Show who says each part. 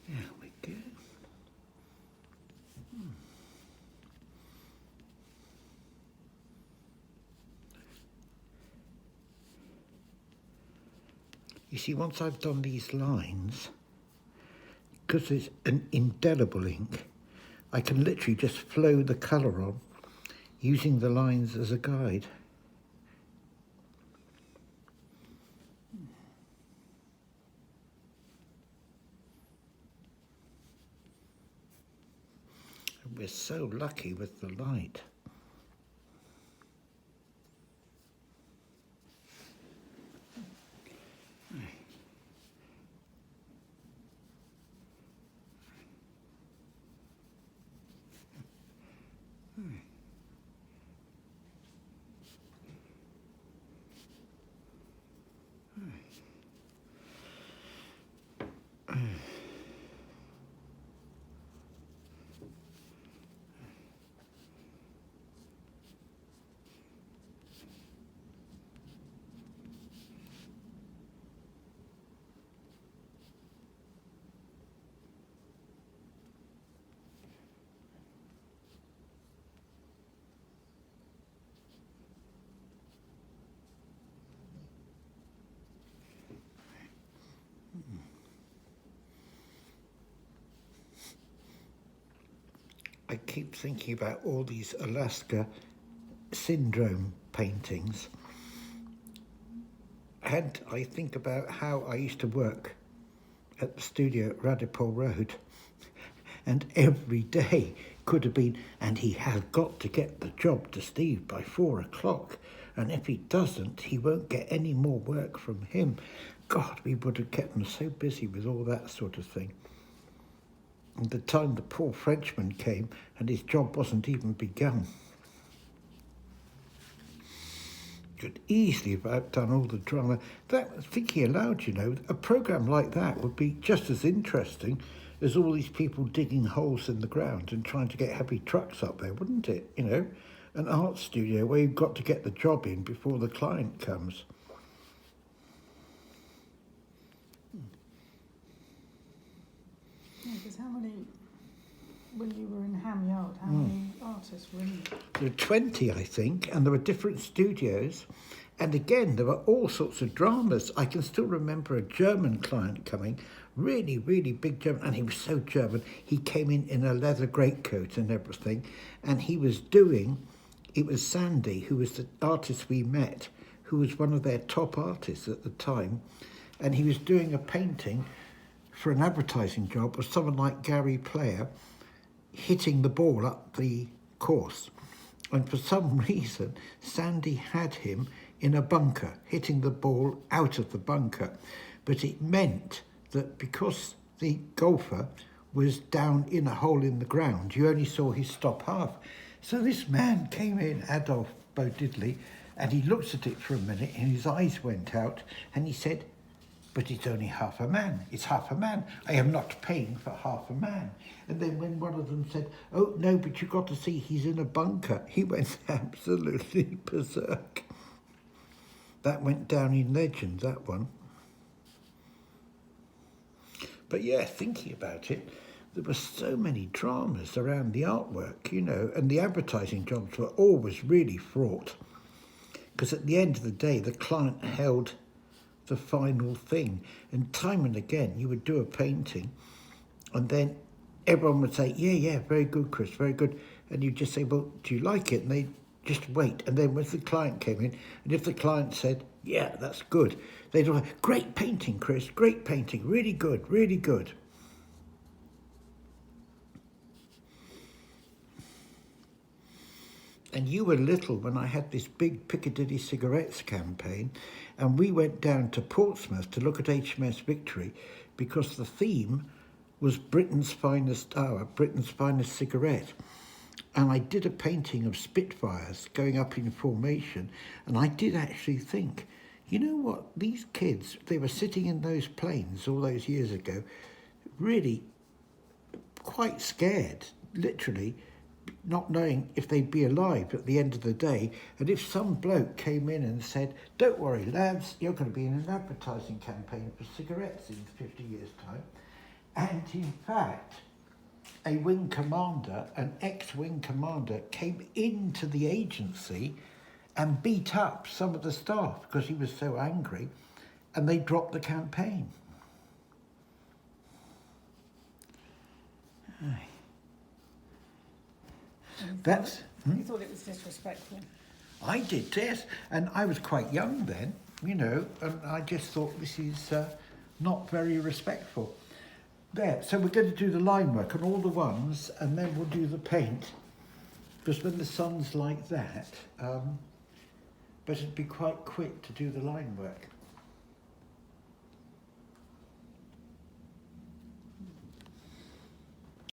Speaker 1: There we go. You see, once I've done these lines, because it's an indelible ink, I can literally just flow the colour on using the lines as a guide. And we're so lucky with the light. I keep thinking about all these Alaska syndrome paintings, and I think about how I used to work at the studio at Radipole Road, and every day could have been, and he has got to get the job to Steve by 4 o'clock, and if he doesn't, he won't get any more work from him. God, we would have kept him so busy with all that sort of thing. And the time the poor Frenchman came and his job wasn't even begun. Could easily have outdone all the drama. That, thinking aloud, you know, a programme like that would be just as interesting as all these people digging holes in the ground and trying to get heavy trucks up there, wouldn't it? You know, an art studio where you've got to get the job in before the client comes.
Speaker 2: Yeah, because how many, when you were in Ham Yard, how many artists were in there?
Speaker 1: There were 20, I think, and there were different studios. And again, there were all sorts of dramas. I can still remember a German client coming, really, really big German, and he was so German. He came in a leather greatcoat and everything, and he was doing, it was Sandy, who was the artist we met, who was one of their top artists at the time, and he was doing a painting for an advertising job of someone like Gary Player hitting the ball up the course. And for some reason, Sandy had him in a bunker, hitting the ball out of the bunker. But it meant that because the golfer was down in a hole in the ground, you only saw his top half. So this man came in, Adolf Bodidley, and he looked at it for a minute and his eyes went out and he said, "But it's only half a man. It's half a man. I am not paying for half a man." And then when one of them said, "Oh, no, but you've got to see he's in a bunker," he went absolutely berserk. That went down in legend, that one. But yeah, thinking about it, there were so many dramas around the artwork, you know, and the advertising jobs were always really fraught. Because at the end of the day, the client held the final thing, and time and again you would do a painting and then everyone would say, yeah, very good, Chris, very good, and you'd just say, well, do you like it? And they'd just wait, and then when the client came in, and if the client said, yeah, that's good, they'd go, great painting, Chris, great painting, really good, really good. And you were little when I had this big Piccadilly cigarettes campaign, and we went down to Portsmouth to look at HMS Victory because the theme was Britain's finest hour, Britain's finest cigarette. And I did a painting of Spitfires going up in formation, and I did actually think, you know what, these kids, they were sitting in those planes all those years ago, really quite scared, literally, not knowing if they'd be alive at the end of the day. And if some bloke came in and said, don't worry, lads, you're going to be in an advertising campaign for cigarettes in 50 years' time. And in fact, a wing commander, an ex-wing commander, came into the agency and beat up some of the staff because he was so angry, and they dropped the campaign.
Speaker 2: You thought it was disrespectful.
Speaker 1: I did, yes, and I was quite young then, you know, and I just thought this is not very respectful. There, so we're going to do the line work on all the ones, and then we'll do the paint, because when the sun's like that, but it'd be quite quick to do the line work.